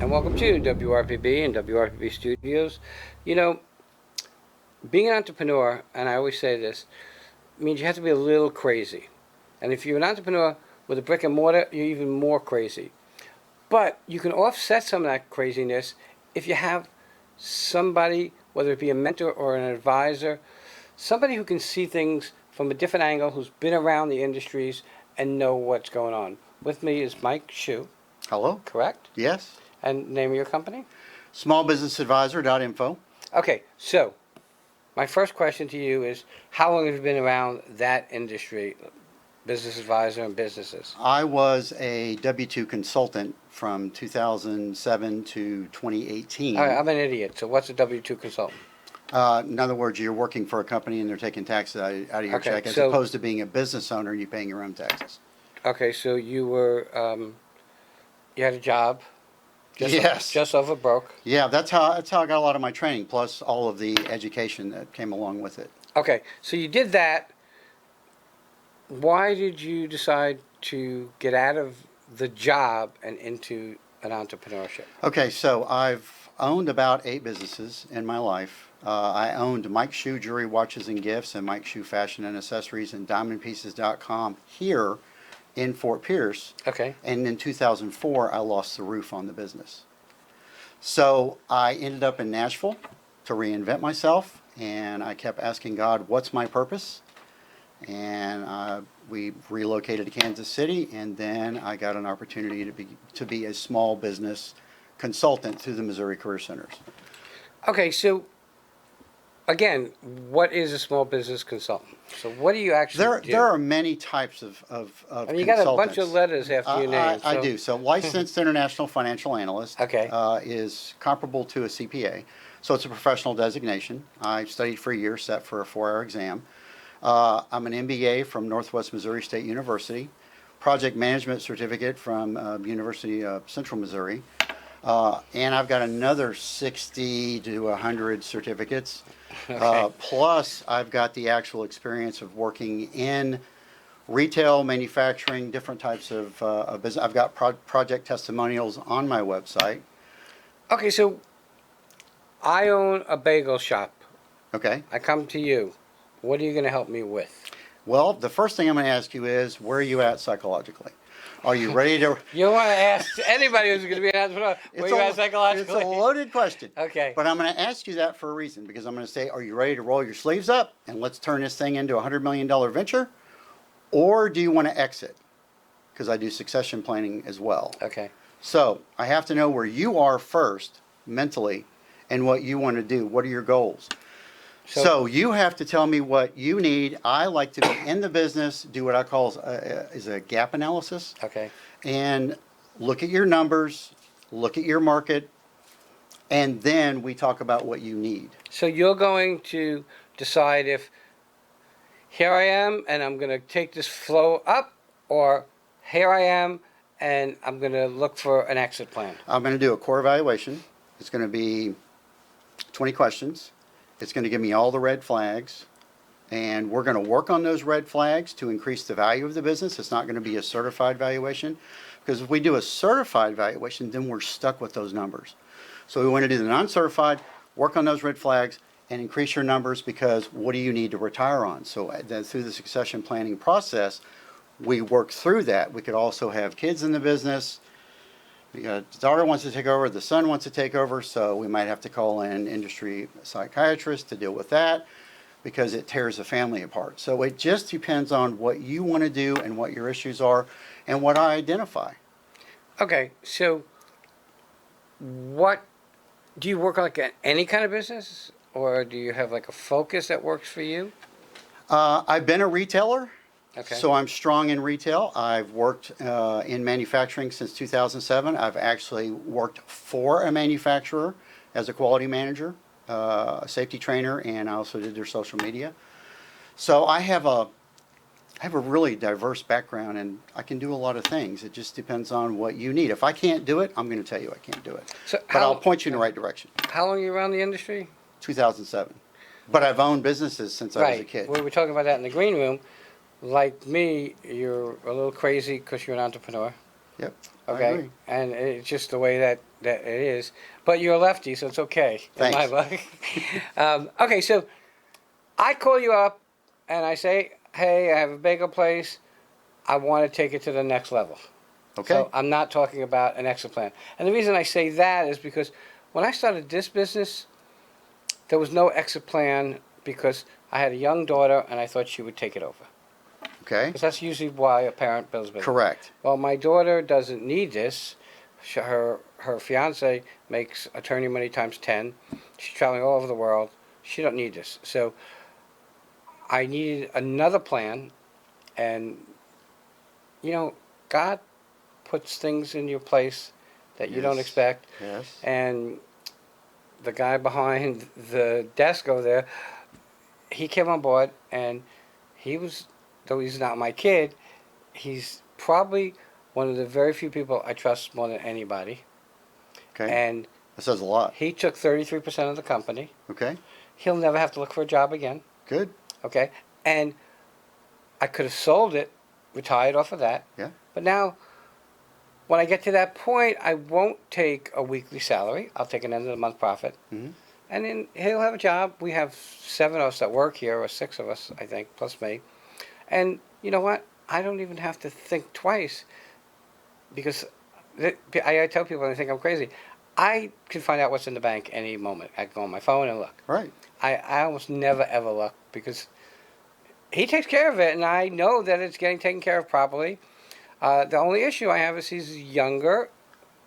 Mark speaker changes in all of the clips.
Speaker 1: and welcome to WRPB and WRPB Studios. You know, being an entrepreneur, and I always say this, means you have to be a little crazy. And if you're an entrepreneur with a brick and mortar, you're even more crazy. But you can offset some of that craziness if you have somebody, whether it be a mentor or an advisor, somebody who can see things from a different angle, who's been around the industries and know what's going on. With me is Mike Shew.
Speaker 2: Hello?
Speaker 1: Correct?
Speaker 2: Yes.
Speaker 1: And name of your company?
Speaker 2: Smallbusinessadvisor.info.
Speaker 1: Okay, so my first question to you is, how long have you been around that industry, business advisor and businesses?
Speaker 2: I was a W-2 consultant from 2007 to 2018.
Speaker 1: All right, I'm an idiot, so what's a W-2 consultant?
Speaker 2: In other words, you're working for a company and they're taking taxes out of your
Speaker 1: Okay,
Speaker 2: check, as
Speaker 1: so-
Speaker 2: opposed to being a business owner and you paying your own taxes.
Speaker 1: Okay, so you were, you had a job?
Speaker 2: Yes.
Speaker 1: Just over broke.
Speaker 2: Yeah, that's how I got a lot of my training, plus all of the education that came along with it.
Speaker 1: Okay, so you did that. Why did you decide to get out of the job and into an entrepreneurship?
Speaker 2: Okay, so I've owned about 8 businesses in my life. I owned Mike Shew Jewelry, Watches and Gifts, and Mike Shew Fashion and Accessories, and DiamondPieces.com here in Fort Pierce.
Speaker 1: Okay.
Speaker 2: And in 2004, I lost the roof on the business. So I ended up in Nashville to reinvent myself, and I kept asking God, what's my purpose? And we relocated to Kansas City, and then I got an opportunity to be a small business consultant through the Missouri Career Centers.
Speaker 1: Okay, so again, what is a small business consultant? So what do you actually do?
Speaker 2: There are many types of
Speaker 1: I mean, you got a bunch of letters after your name.
Speaker 2: I do. So licensed international financial analyst
Speaker 1: Okay.
Speaker 2: Is comparable to a CPA. So it's a professional designation. I studied for a year, sat for a 4-hour exam. I'm an MBA from Northwest Missouri State University, project management certificate from University of Central Missouri, and I've got another 60 to 100 certificates.
Speaker 1: Okay.
Speaker 2: Plus, I've got the actual experience of working in retail, manufacturing, different types of business. I've got project testimonials on my website.
Speaker 1: Okay, so I own a bagel shop.
Speaker 2: Okay.
Speaker 1: I come to you. What are you going to help me with?
Speaker 2: Well, the first thing I'm going to ask you is, where are you at psychologically? Are you ready to...
Speaker 1: You don't want to ask anybody who's going to be an entrepreneur, where you at psychologically?
Speaker 2: It's a loaded question.
Speaker 1: Okay.
Speaker 2: But I'm going to ask you that for a reason, because I'm going to say, are you ready to roll your sleeves up and let's turn this thing into a $100 million venture? Or do you want to exit? Because I do succession planning as well.
Speaker 1: Okay.
Speaker 2: So I have to know where you are first, mentally, and what you want to do. What are your goals? So you have to tell me what you need. I like to be in the business, do what I call is a gap analysis.
Speaker 1: Okay.
Speaker 2: And look at your numbers, look at your market, and then we talk about what you need.
Speaker 1: So you're going to decide if here I am and I'm going to take this flow up, or here I am and I'm going to look for an exit plan.
Speaker 2: I'm going to do a core evaluation. It's going to be 20 questions. It's going to give me all the red flags, and we're going to work on those red flags to increase the value of the business. It's not going to be a certified valuation, because if we do a certified valuation, then we're stuck with those numbers. So we want to do the non-certified, work on those red flags, and increase your numbers, because what do you need to retire on? So then through the succession planning process, we work through that. We could also have kids in the business. The daughter wants to take over, the son wants to take over, so we might have to call in industry psychiatrists to deal with that, because it tears the family apart. So it just depends on what you want to do and what your issues are and what I identify.
Speaker 1: Okay, so what do you work on, like any kind of business, or do you have like a focus that works for you?
Speaker 2: I've been a retailer.
Speaker 1: Okay.
Speaker 2: So I'm strong in retail. I've worked in manufacturing since 2007. I've actually worked for a manufacturer as a quality manager, a safety trainer, and I also did their social media. So I have a really diverse background, and I can do a lot of things. It just depends on what you need. If I can't do it, I'm going to tell you I can't do it.
Speaker 1: So
Speaker 2: but I'll point you in the right direction.
Speaker 1: How long are you around the industry?
Speaker 2: 2007. But I've owned businesses since I was a kid.
Speaker 1: We were talking about that in the green room. Like me, you're a little crazy because you're an entrepreneur.
Speaker 2: Yep.
Speaker 1: Okay,
Speaker 2: agree.
Speaker 1: and it's just the way that it is. But you're a lefty, so it's okay in my
Speaker 2: Thanks.
Speaker 1: book. Okay, so I call you up and I say, hey, I have a bagel place. I want to take it to the next level.
Speaker 2: Okay.
Speaker 1: So I'm not talking about an exit plan. And the reason I say that is because when I started this business, there was no exit plan because I had a young daughter and I thought she would take it over.
Speaker 2: Okay.
Speaker 1: Because that's usually why a parent builds a business.
Speaker 2: Correct.
Speaker 1: Well, my daughter doesn't need this. Her fiance makes attorney money times 10. She's traveling all over the world. She don't need this. So I needed another plan, and you know, God puts things in your place that you don't
Speaker 2: Yes.
Speaker 1: expect.
Speaker 2: Yes.
Speaker 1: And the guy behind the desk over there, he came on board, and he was, though he's not my kid, he's probably one of the very few people I trust more than anybody.
Speaker 2: Okay.
Speaker 1: And
Speaker 2: That says a lot.
Speaker 1: he took 33% of the company.
Speaker 2: Okay.
Speaker 1: He'll never have to look for a job again.
Speaker 2: Good.
Speaker 1: Okay. And I could have sold it, retired off of that.
Speaker 2: Yeah.
Speaker 1: But now, when I get to that point, I won't take a weekly salary. I'll take an end of the month profit.
Speaker 2: Mm-hmm.
Speaker 1: And then he'll have a job. We have 7 of us that work here, or 6 of us, I think, plus me. And you know what? I don't even have to think twice because I tell people and they think I'm crazy. I can find out what's in the bank any moment. I can go on my phone and look.
Speaker 2: Right.
Speaker 1: I almost never ever look because he takes care of it, and I know that it's getting taken care of properly. The only issue I have is he's younger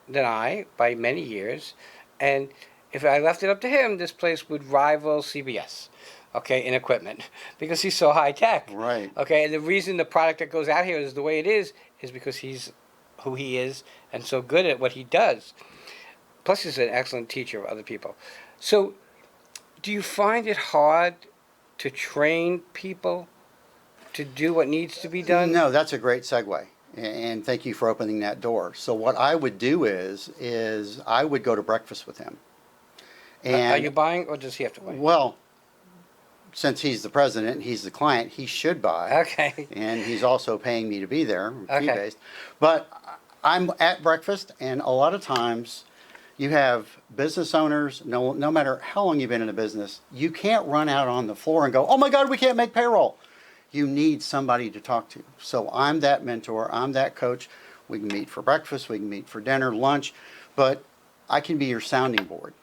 Speaker 1: than I by many years, and if I left it up to him, this place would rival CBS, okay, in equipment because he's so high tech.
Speaker 2: Right.
Speaker 1: Okay, and the reason the product that goes out here is the way it is because he's who he is and so good at what he does. Plus, he's an excellent teacher of other people. So, do you find it hard to train people to do what needs to be done?
Speaker 2: No, that's a great segue. And thank you for opening that door. So what I would do is I would go to breakfast with him.
Speaker 1: Are you buying, or does he have to buy?
Speaker 2: Well, since he's the president and he's the client, he should buy.
Speaker 1: Okay.
Speaker 2: And he's also paying me to be there,
Speaker 1: Okay.
Speaker 2: fee-based. But I'm at breakfast, and a lot of times you have business owners, no matter how long you've been in a business, you can't run out on the floor and go, oh my God, we can't make payroll. You need somebody to talk to. So I'm that mentor, I'm that coach. We can meet for breakfast, we can meet for dinner, lunch, but I can be your sounding board,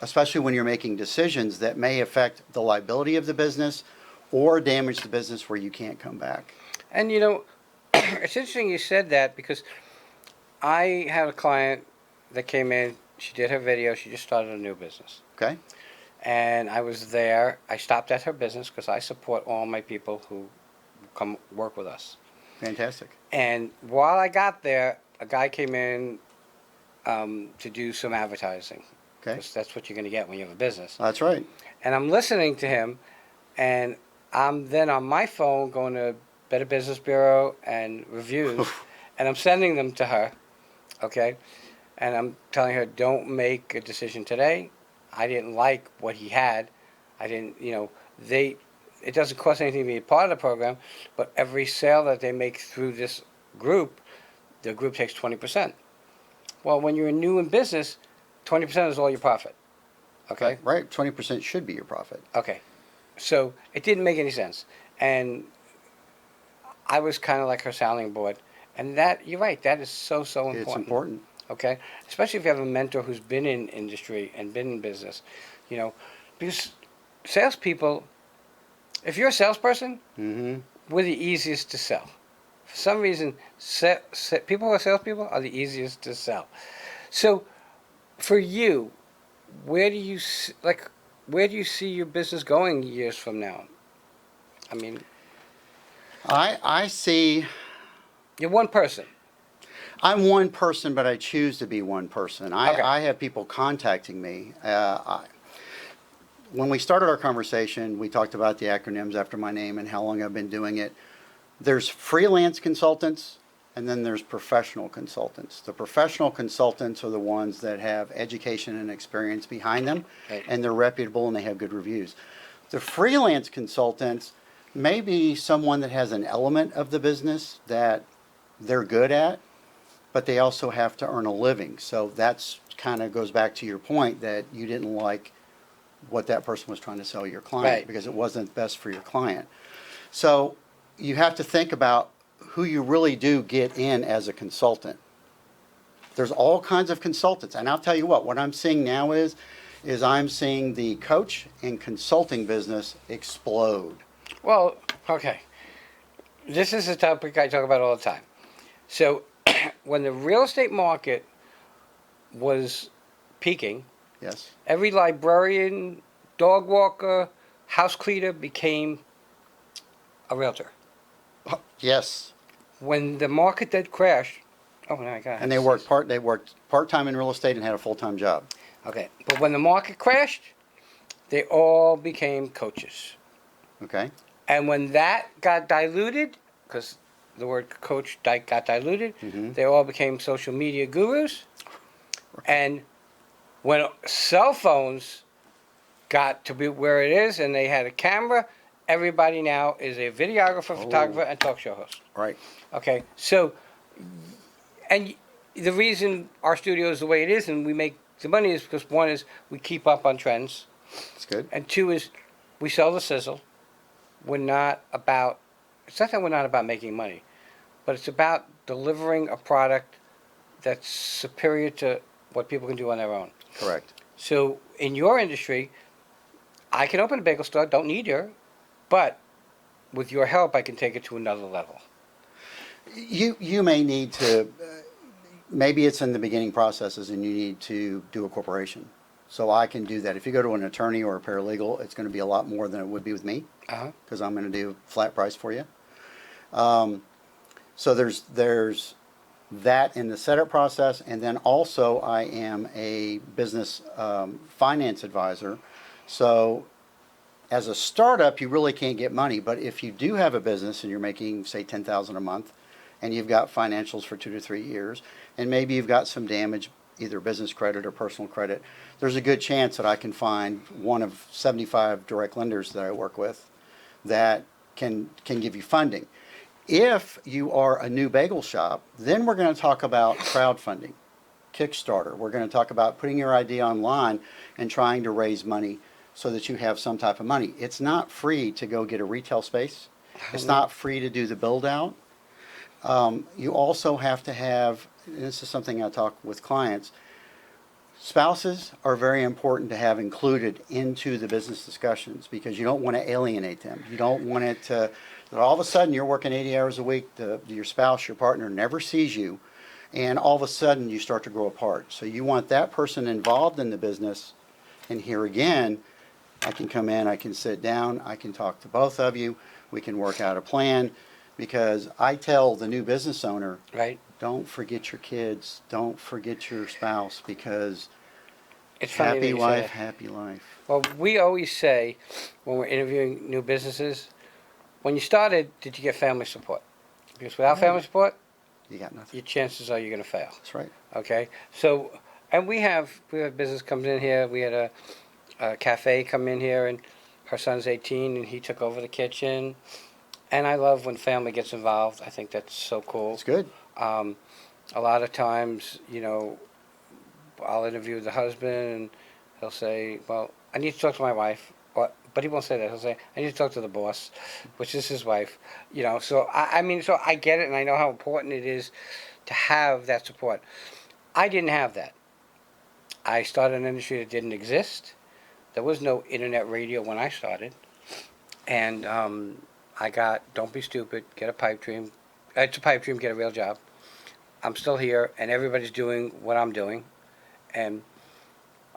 Speaker 2: especially when you're making decisions that may affect the liability of the business or damage the business where you can't come back.
Speaker 1: And you know, it's interesting you said that because I had a client that came in. She did her video. She just started a new business.
Speaker 2: Okay?
Speaker 1: And I was there. I stopped at her business because I support all my people who come work with us.
Speaker 2: Fantastic.
Speaker 1: And while I got there, a guy came in to do some advertising.
Speaker 2: Okay?
Speaker 1: 'Cause that's what you're going to get when you have a business.
Speaker 2: That's right.
Speaker 1: And I'm listening to him, and I'm then on my phone going to Better Business Bureau and reviews, and I'm sending them to her, okay? And I'm telling her, don't make a decision today. I didn't like what he had. I didn't, it doesn't cost anything to be a part of the program, but every sale that they make through this group, the group takes 20%. Well, when you're new in business, 20% is all your profit, okay?
Speaker 2: Right. 20% should be your profit.
Speaker 1: Okay. So it didn't make any sense. And I was kind of like her sounding board. And that, you're right, that is so important.
Speaker 2: It's important.
Speaker 1: Okay? Especially if you have a mentor who's been in industry and been in business, because salespeople, if you're a salesperson,
Speaker 2: Mm-hmm.
Speaker 1: we're the easiest to sell. For some reason, people who are salespeople are the easiest to sell. So for you, where do you see your business going years from now? I mean,
Speaker 2: I see.
Speaker 1: you're one person.
Speaker 2: I'm one person, but I choose to be one person.
Speaker 1: Okay.
Speaker 2: I have people contacting me. When we started our conversation, we talked about the acronyms after my name and how long I've been doing it. There's freelance consultants, and then there's professional consultants. The professional consultants are the ones that have education and experience behind them,
Speaker 1: Right.
Speaker 2: and they're reputable and they have good reviews. The freelance consultants may be someone that has an element of the business that they're good at, but they also have to earn a living. So that's kind of goes back to your point that you didn't like what that person was trying to sell your client
Speaker 1: Right.
Speaker 2: because it wasn't best for your client. So you have to think about who you really do get in as a consultant. There's all kinds of consultants, and I'll tell you what I'm seeing now is I'm seeing the coach and consulting business explode.
Speaker 1: Well, okay. This is a topic I talk about all the time. So, when the real estate market was peaking,
Speaker 2: Yes.
Speaker 1: every librarian, dog walker, house cleaner became a realtor.
Speaker 2: Yes.
Speaker 1: When the market did crash, oh my God!
Speaker 2: And they worked part-time in real estate and had a full-time job.
Speaker 1: Okay, but when the market crashed, they all became coaches.
Speaker 2: Okay.
Speaker 1: And when that got diluted, because the word coach got diluted,
Speaker 2: Mhm.
Speaker 1: they all became social media gurus. And when cell phones got to be where it is and they had a camera, everybody now is a videographer, photographer, and talk show host.
Speaker 2: Right.
Speaker 1: Okay, so, and the reason our studio is the way it is and we make the money is because one is we keep up on trends,
Speaker 2: That's good.
Speaker 1: and two is we sell the sizzle. We're not about, it's not that we're not about making money, but it's about delivering a product that's superior to what people can do on their own.
Speaker 2: Correct.
Speaker 1: So in your industry, I can open a bagel store, don't need your, but with your help, I can take it to another level.
Speaker 2: You may need to, maybe it's in the beginning processes and you need to do a corporation. So I can do that. If you go to an attorney or a paralegal, it's going to be a lot more than it would be with me
Speaker 1: Uh-huh.
Speaker 2: because I'm going to do flat price for you. So there's that in the setup process, and then also I am a business finance advisor. So as a startup, you really can't get money, but if you do have a business and you're making, say, $10,000 a month, and you've got financials for 2 to 3 years, and maybe you've got some damage, either business credit or personal credit, there's a good chance that I can find one of 75 direct lenders that I work with that can give you funding. If you are a new bagel shop, then we're going to talk about crowdfunding, Kickstarter. We're going to talk about putting your idea online and trying to raise money so that you have some type of money. It's not free to go get a retail space. It's not free to do the build out. You also have to have, and this is something I talk with clients, spouses are very important to have included into the business discussions because you don't want to alienate them. You don't want it to, that all of a sudden you're working 80 hours a week, your spouse, your partner never sees you, and all of a sudden you start to grow apart. So you want that person involved in the business, and here again, I can come in, I can sit down, I can talk to both of you, we can work out a plan, because I tell the new business owner,
Speaker 1: Right?
Speaker 2: don't forget your kids, don't forget your spouse, because
Speaker 1: It's funny that
Speaker 2: happy
Speaker 1: you say
Speaker 2: wife,
Speaker 1: that.
Speaker 2: happy life.
Speaker 1: Well, we always say when we're interviewing new businesses, when you started, did you get family support? Because without family support,
Speaker 2: You got nothing.
Speaker 1: your chances are you're going to fail.
Speaker 2: That's right.
Speaker 1: Okay, so and we have business comes in here. We had a cafe come in here, and her son's 18, and he took over the kitchen. And I love when family gets involved. I think that's so cool.
Speaker 2: It's good.
Speaker 1: A lot of times, I'll interview the husband, and he'll say, "Well, I need to talk to my wife," but he won't say that. He'll say, "I need to talk to the boss," which is his wife. So so I get it, and I know how important it is to have that support. I didn't have that. I started an industry that didn't exist. There was no internet radio when I started, and I got "Don't be stupid, get a pipe dream." It's a pipe dream, get a real job. I'm still here, and everybody's doing what I'm doing. And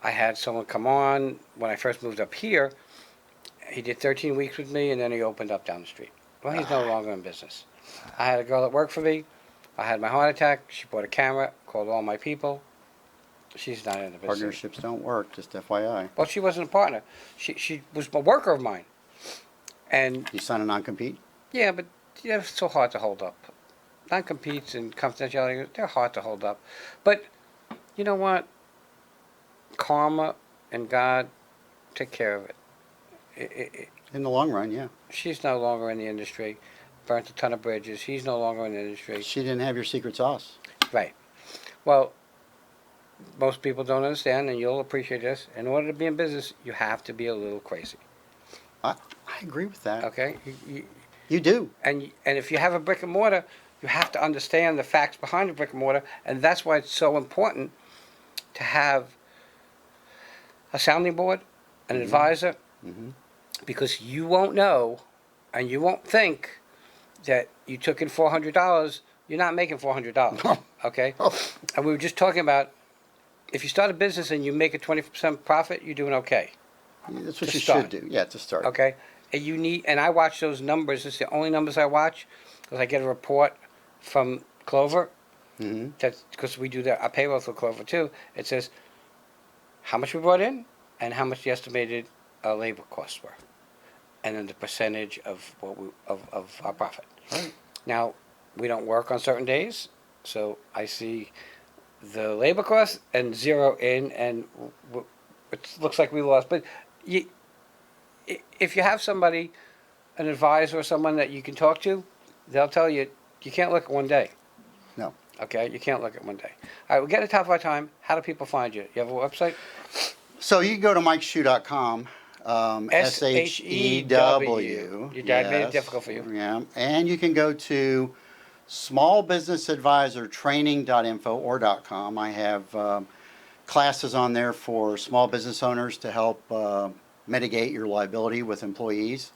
Speaker 1: I had someone come on when I first moved up here. He did 13 weeks with me, and then he opened up down the street. Well, he's no longer in business. I had a girl that worked for me. I had my heart attack. She bought a camera, called all my people. She's not in the business.
Speaker 2: Partnerships don't work, just FYI.
Speaker 1: Well, she wasn't a partner. She was a worker of mine. And
Speaker 2: You sign a non-compete?
Speaker 1: yeah, but it's so hard to hold up. Non-competes and confidentiality, they're hard to hold up. But you know what? Karma and God take care of it.
Speaker 2: In the long run, yeah.
Speaker 1: She's no longer in the industry. Burnt a ton of bridges. He's no longer in the industry.
Speaker 2: She didn't have your secret sauce.
Speaker 1: Right. Well, most people don't understand, and you'll appreciate this. In order to be in business, you have to be a little crazy.
Speaker 2: I agree with that.
Speaker 1: Okay?
Speaker 2: You do.
Speaker 1: And if you have a brick and mortar, you have to understand the facts behind the brick and mortar, and that's why it's so important to have a sounding board, an advisor,
Speaker 2: Mhm.
Speaker 1: because you won't know, and you won't think that you took in $400. You're not making $400. Okay?
Speaker 2: Oh,
Speaker 1: And we were just talking about if you start a business and you make a 20% profit, you're doing okay.
Speaker 2: that's what
Speaker 1: To
Speaker 2: you
Speaker 1: start.
Speaker 2: should do. Yeah, to start.
Speaker 1: Okay? And I watch those numbers. It's the only numbers I watch because I get a report from Clover.
Speaker 2: Hmm.
Speaker 1: That's because we do our payroll for Clover too. It says how much we brought in and how much the estimated labor costs were, and then the percentage of of our profit.
Speaker 2: Right.
Speaker 1: Now, we don't work on certain days, so I see the labor costs and zero in, and it looks like we lost. But you, if you have somebody, an advisor or someone that you can talk to, they'll tell you you can't look at one day.
Speaker 2: No.
Speaker 1: Okay, you can't look at one day. All right, we're getting to the top of our time. How do people find you? You have a website?
Speaker 2: So you can go to mikeshew.com. SHEW.
Speaker 1: Your dad made it difficult for you.
Speaker 2: Yeah. And you can go to smallbusinessadvisortraining.info or .com. I have classes on there for small business owners to help mitigate your liability with employees.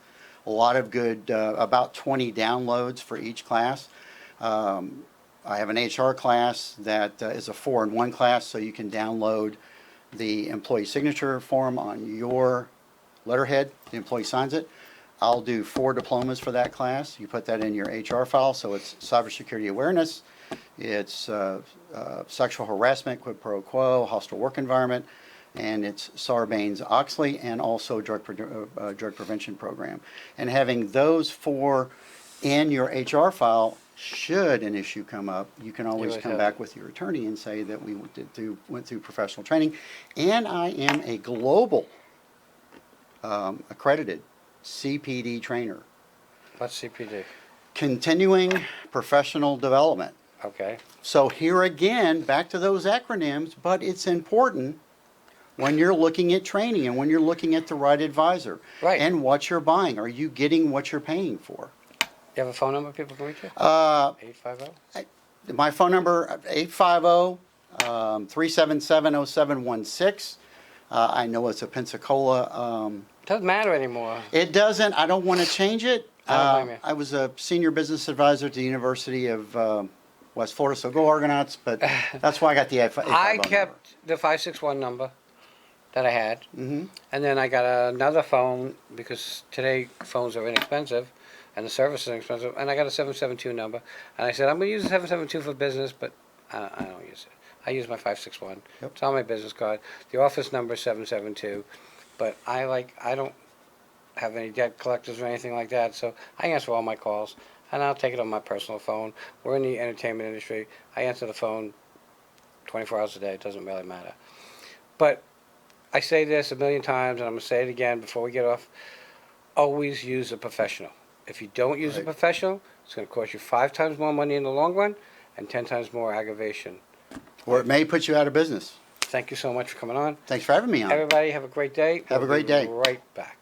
Speaker 2: A lot of good, about 20 downloads for each class. I have an HR class that is a 4-in-1 class, so you can download the employee signature form on your letterhead. The employee signs it. I'll do 4 diplomas for that class. You put that in your HR file, so it's cybersecurity awareness, it's sexual harassment, quid pro quo, hostile work environment, and it's Sarbanes-Oxley, and also drug prevention program. And having those 4 in your HR file, should an issue come up, you can always come back with your attorney and say that we went through professional training. And I am a global accredited CPD trainer.
Speaker 1: What's CPD?
Speaker 2: Continuing professional development.
Speaker 1: Okay.
Speaker 2: So here again, back to those acronyms, but it's important when you're looking at training and when you're looking at the right advisor.
Speaker 1: Right.
Speaker 2: And what you're buying. Are you getting what you're paying for?
Speaker 1: You have a phone number people can reach you? 850?
Speaker 2: My phone number, 850-377-0716. I know it's a Pensacola.
Speaker 1: Doesn't matter anymore.
Speaker 2: It doesn't. I don't want to change it.
Speaker 1: I don't blame you.
Speaker 2: I was a senior business advisor at the University of West Florida, so go Argonauts, but that's why I got the 850
Speaker 1: I
Speaker 2: number.
Speaker 1: kept the 561 number that I had,
Speaker 2: Mhm.
Speaker 1: and then I got another phone because today phones are inexpensive and the service is inexpensive, and I got a 772 number. And I said, I'm going to use the 772 for business, but I don't use it. I use my 561.
Speaker 2: Yep.
Speaker 1: It's on my business card. The office number is 772, but I don't have any debt collectors or anything like that, so I answer all my calls, and I'll take it on my personal phone. We're in the entertainment industry. I answer the phone 24 hours a day. It doesn't really matter. But I say this a million times, and I'm going to say it again before we get off. Always use a professional. If you don't use a
Speaker 2: Right.
Speaker 1: professional, it's going to cost you 5 times more money in the long run and 10 times more aggravation.
Speaker 2: Or it may put you out of business.
Speaker 1: Thank you so much for coming on.
Speaker 2: Thanks for having me on.
Speaker 1: Everybody have a great day.
Speaker 2: Have a great
Speaker 1: We'll be
Speaker 2: day.
Speaker 1: right back.